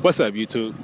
What's up, YouTube?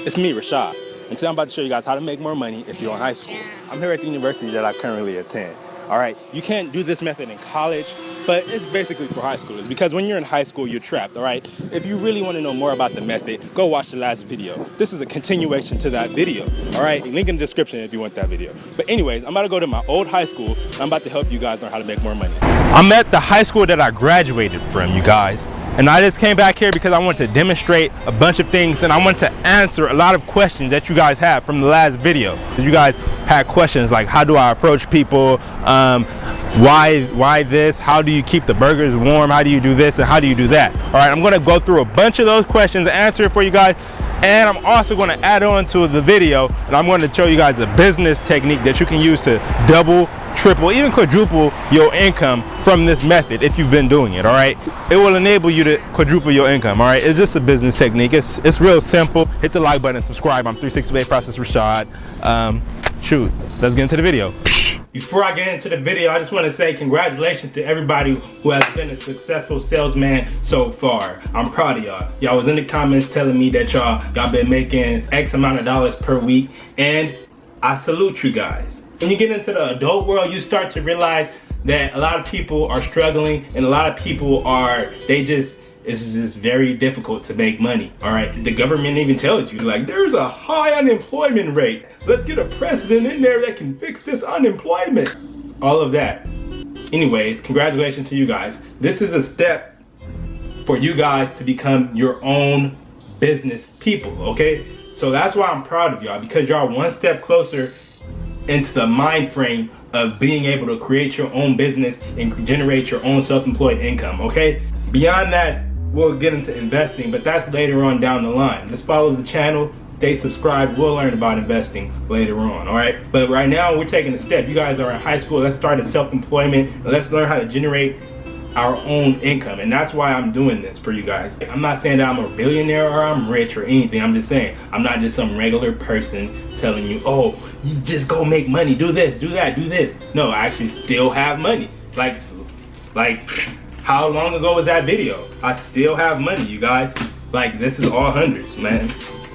It's me, Rashad, and today I'm about to show you guys how to make more money if you're in high school. I'm here at the university that I currently attend. All right, you can't do this method in college, but it's basically for high schoolers because when you're in high school, you're trapped, all right? If you really want to know more about the method, go watch the last video. This is a continuation to that video, all right? Link in the description if you want that video. But anyways, I'm about to go to my old high school, and I'm about to help you guys learn how to make more money. I'm at the high school that I graduated from, you guys. And I just came back here because I wanted to demonstrate a bunch of things, and I wanted to answer a lot of questions that you guys had from the last video. You guys had questions like, how do I approach people? Why this? How do you keep the burgers warm? How do you do this and how do you do that? All right, I'm gonna go through a bunch of those questions, answer it for you guys, and I'm also gonna add on to the video, and I'm gonna show you guys a business technique that you can use to double, triple, even quadruple your income from this method if you've been doing it. All right, it will enable you to quadruple your income. All right, it's just a business technique. It's real simple. Hit the like button, subscribe. I'm 360 Process Rashad. Shoot, let's get into the video. Before I get into the video, I just want to say congratulations to everybody who has been a successful salesman so far. I'm proud of y'all. Y'all was in the comments telling me that y'all been making X amount of dollars per week, and I salute you guys. When you get into the adult world, you start to realize that a lot of people are struggling, and a lot of people it's just very difficult to make money. All right, the government even tells you, like, there's a high unemployment rate. Let's get a president in there that can fix this unemployment. All of that. Anyways, congratulations to you guys. This is a step for you guys to become your own business people, okay? So that's why I'm proud of y'all, because y'all one step closer into the mind frame of being able to create your own business and generate your own self-employed income, okay? Beyond that, we'll get into investing, but that's later on down the line. Just follow the channel, stay subscribed. We'll learn about investing later on, all right? But right now, we're taking a step. You guys are in high school. Let's start a self-employment, and let's learn how to generate our own income. And that's why I'm doing this for you guys. I'm not saying that I'm a billionaire or I'm rich or anything. I'm just saying I'm not just some regular person telling you, oh, you just go make money, do this, do that, do this. No, I actually still have money. Like how long ago was that video? I still have money, you guys. Like, this is all hundreds, man.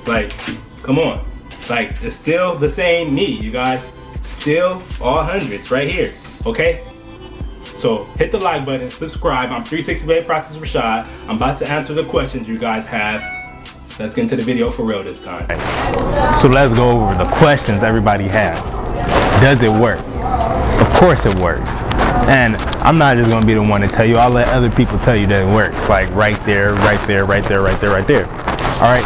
Like, come on. Like, it's still the same me, you guys. Still all hundreds right here, okay? So hit the like button, subscribe. I'm 360 Process Rashad. I'm about to answer the questions you guys have. Let's get into the video for real this time. So let's go over the questions everybody has. Does it work? Of course it works. And I'm not just gonna be the one to tell you, I'll let other people tell you that it works. Like right there, right there, right there, right there, right there. All right,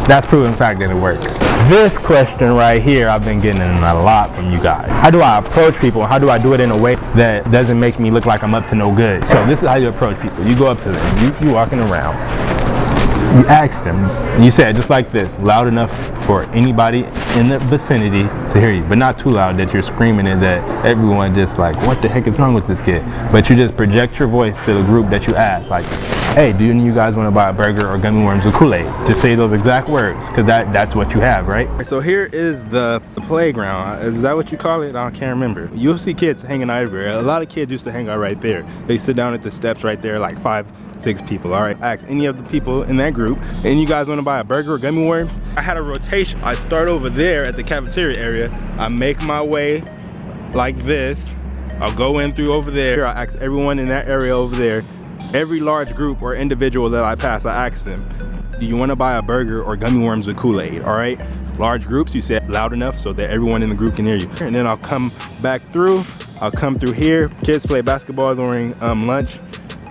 that's proven fact that it works. This question right here, I've been getting a lot from you guys. How do I approach people? How do I do it in a way that doesn't make me look like I'm up to no good? So this is how you approach people. You go up to them, you walking around, you ask them, you say it just like this, loud enough for anybody in the vicinity to hear you, but not too loud that you're screaming and that everyone just like, what the heck is wrong with this kid? But you just project your voice to the group that you ask, like, hey, do you guys want to buy a burger or gummy worms with Kool-Aid? Just say those exact words, because that's what you have, right? So here is the playground. Is that what you call it? I can't remember. You'll see kids hanging out everywhere. A lot of kids used to hang out right there. They sit down at the steps right there, like 5, 6 people. All right, ask any of the people in that group, and you guys want to buy a burger or gummy worms? I had a rotation. I start over there at the cafeteria area. I make my way like this. I'll go in through over there. I ask everyone in that area over there. Every large group or individual that I pass, I ask them, do you want to buy a burger or gummy worms with Kool-Aid? All right, large groups, you say it loud enough so that everyone in the group can hear you. And then I'll come back through. I'll come through here. Kids play basketball during lunch.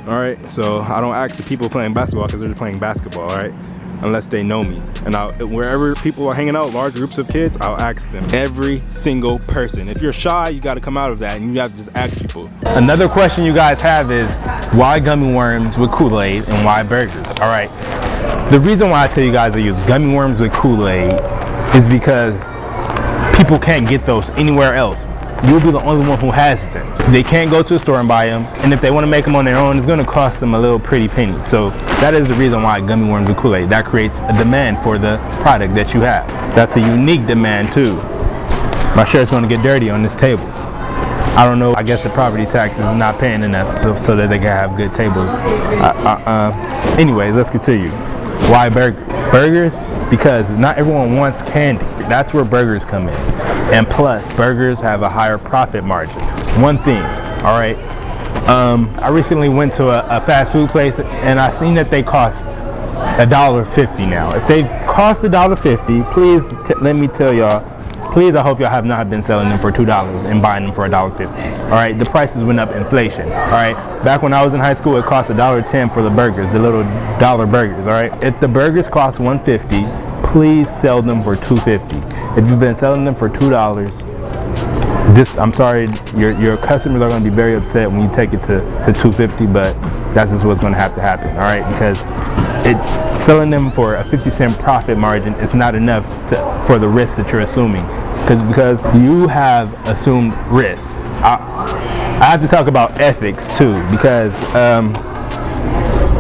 All right, so I don't ask the people playing basketball because they're playing basketball, all right, unless they know me. And wherever people are hanging out, large groups of kids, I'll ask them, every single person. If you're shy, you got to come out of that and you have to just ask people. Another question you guys have is, why gummy worms with Kool-Aid and why burgers? All right, the reason why I tell you guys to use gummy worms with Kool-Aid is because people can't get those anywhere else. You'll be the only one who has them. They can't go to a store and buy them, and if they want to make them on their own, it's going to cost them a little pretty penny. So that is the reason why gummy worms with Kool-Aid. That creates a demand for the product that you have. That's a unique demand too. My shirt's going to get dirty on this table. I don't know, I guess the property tax is not paying enough so that they can have good tables. Anyways, let's continue. Why burgers? Burgers, because not everyone wants candy. That's where burgers come in. And plus, burgers have a higher profit margin. One thing, all right? I recently went to a fast food place and I seen that they cost $1.50 now. If they cost $1.50, please let me tell y'all, please, I hope y'all have not been selling them for $2 and buying them for $1.50. All right, the prices went up, inflation. All right, back when I was in high school, it cost $1.10 for the burgers, the little dollar burgers. All right, if the burgers cost $1.50, please sell them for $2.50. If you've been selling them for $2, I'm sorry, your customers are going to be very upset when you take it to $2.50, but that's just what's going to happen. All right, because selling them for a 50-cent profit margin is not enough for the risk that you're assuming. Because you have assumed risks. I have to talk about ethics too, because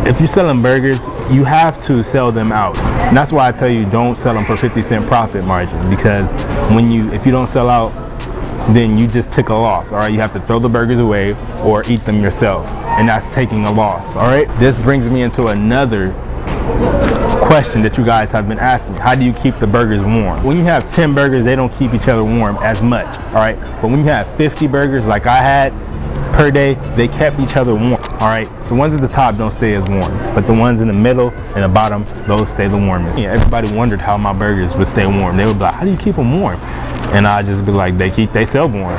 if you're selling burgers, you have to sell them out. And that's why I tell you don't sell them for 50-cent profit margin, because if you don't sell out, then you just took a loss. All right, you have to throw the burgers away or eat them yourself, and that's taking a loss. All right, this brings me into another question that you guys have been asking. How do you keep the burgers warm? When you have 10 burgers, they don't keep each other warm as much, all right? But when you have 50 burgers like I had per day, they kept each other warm, all right? The ones at the top don't stay as warm, but the ones in the middle and the bottom, those stay the warmest. Yeah, everybody wondered how my burgers would stay warm. They would be like, how do you keep them warm? And I'd just be like, they keep themselves warm.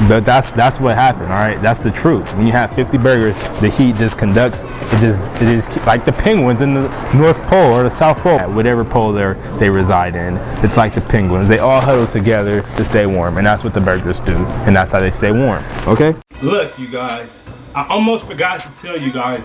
But that's what happened, all right? That's the truth. When you have 50 burgers, the heat just conducts, it just like the penguins in the North Pole or the South Pole, whatever pole they reside in. It's like the penguins. They all huddle together to stay warm, and that's what the burgers do, and that's how they stay warm, okay? Look, you guys, I almost forgot to tell you guys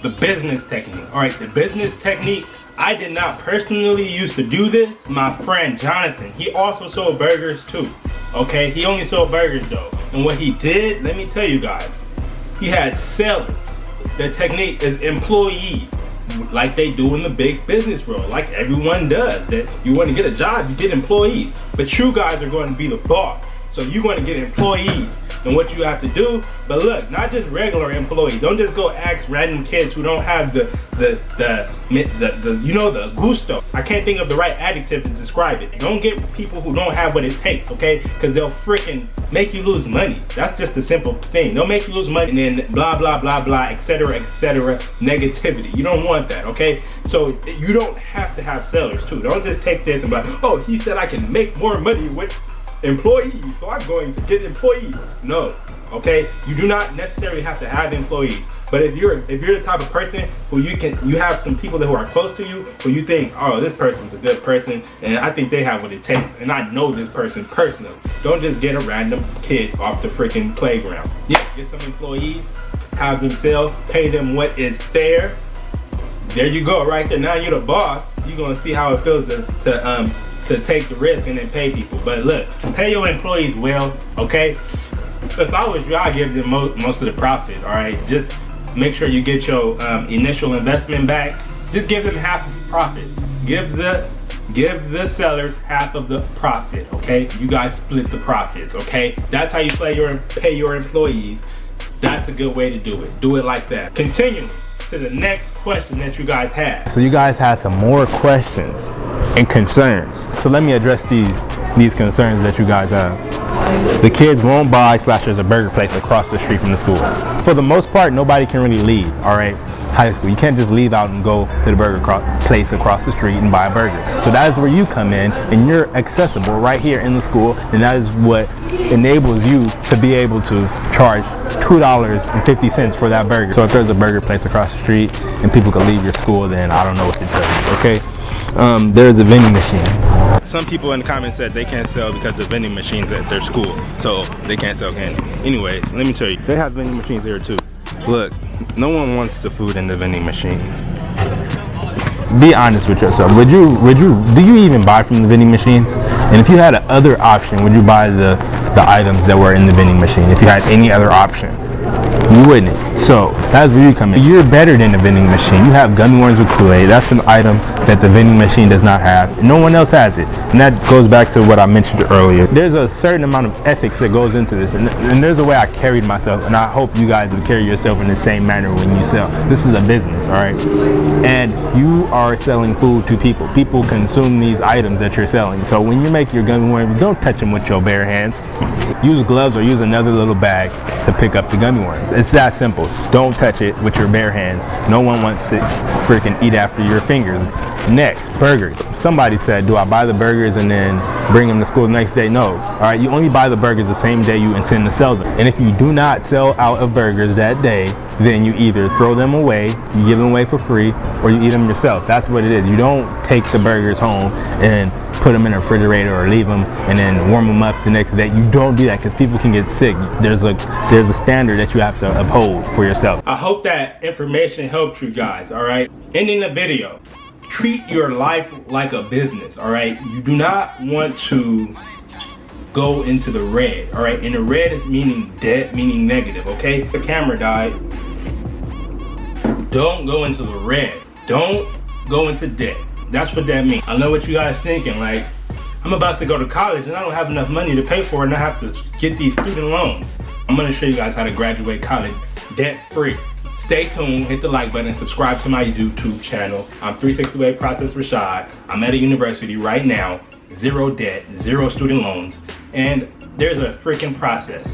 the business technique. All right, the business technique, I did not personally used to do this. My friend Jonathan, he also sold burgers too. Okay, he only sold burgers though. And what he did, let me tell you guys, he had sellers. The technique is employees, like they do in the big business world, like everyone does. That you want to get a job, you get employees. But you guys are going to be the boss. So you're going to get employees. And what you have to do, but look, not just regular employees. Don't just go ask random kids who don't have the gusto. I can't think of the right adjective to describe it. Don't get people who don't have what it takes, okay? Because they'll freaking make you lose money. That's just a simple thing. They'll make you lose money and then blah, blah, blah, blah, etc., negativity. You don't want that, okay? So you don't have to have sellers too. Don't just take this and be like, oh, he said I can make more money with employees, so I'm going to get employees. No, okay? You do not necessarily have to have employees. But if you're the type of person who you have some people who are close to you who you think, oh, this person's a good person and I think they have what it takes and I know this person personally. Don't just get a random kid off the freaking playground. Yeah, get some employees, have them sell, pay them what is fair. There you go, right there. Now you're the boss. You're gonna see how it feels to take the risk and then pay people. But look, pay your employees well, okay? If I was you, I'd give them most of the profit, all right? Just make sure you get your initial investment back. Just give them half of the profit. Give the sellers half of the profit, okay? You guys split the profits, okay? That's how you pay your employees. That's a good way to do it. Do it like that. Continuing to the next question that you guys have. So you guys had some more questions and concerns. So let me address these concerns that you guys have. The kids won't buy / there's a burger place across the street from the school. For the most part, nobody can really leave, all right? High school, you can't just leave out and go to the burger place across the street and buy a burger. So that is where you come in and you're accessible right here in the school, and that is what enables you to be able to charge $2.50 for that burger. So if there's a burger place across the street and people can leave your school, then I don't know what to tell you, okay? There's a vending machine. Some people in the comments said they can't sell because the vending machines at their school, so they can't sell candy. Anyways, let me tell you, they have vending machines here too. Look, no one wants the food in the vending machine. Be honest with yourself. Do you even buy from the vending machines? And if you had another option, would you buy the items that were in the vending machine? If you had any other option, you wouldn't. So that's where you come in. You're better than the vending machine. You have gummy worms with Kool-Aid. That's an item that the vending machine does not have. No one else has it. And that goes back to what I mentioned earlier. There's a certain amount of ethics that goes into this. And there's a way I carried myself. And I hope you guys would carry yourself in the same manner when you sell. This is a business, all right? And you are selling food to people. People consume these items that you're selling. So when you make your gummy worms, don't touch them with your bare hands. Use gloves or use another little bag to pick up the gummy worms. It's that simple. Don't touch it with your bare hands. No one wants to freaking eat after your fingers. Next, burgers. Somebody said, do I buy the burgers and then bring them to school the next day? No. All right, you only buy the burgers the same day you intend to sell them. And if you do not sell out of burgers that day, then you either throw them away, you give them away for free, or you eat them yourself. That's what it is. You don't take the burgers home and put them in a refrigerator or leave them and then warm them up the next day. You don't do that because people can get sick. There's a standard that you have to uphold for yourself. I hope that information helped you guys, all right? Ending the video. Treat your life like a business, all right? You do not want to go into the red, all right? And the red is meaning debt, meaning negative, okay? The camera died. Don't go into the red. Don't go into debt. That's what that means. I know what you guys thinking, like, I'm about to go to college and I don't have enough money to pay for it and I have to get these student loans. I'm gonna show you guys how to graduate college debt-free. Stay tuned, hit the like button, and subscribe to my YouTube channel. I'm 360 Wave Process Rashad. I'm at a university right now, 0 debt, 0 student loans, and there's a freaking process.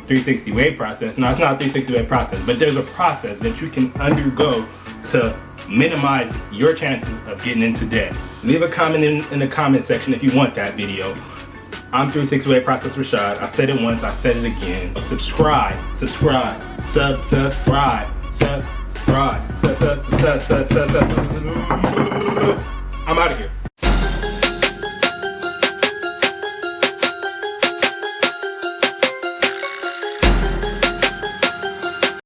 360 Wave Process. No, it's not 360 Wave Process, but there's a process that you can undergo to minimize your chances of getting into debt. Leave a comment in the comment section if you want that video. I'm 360 Wave Process Rashad. I said it once, I said it again. Subscribe. I'm out of here.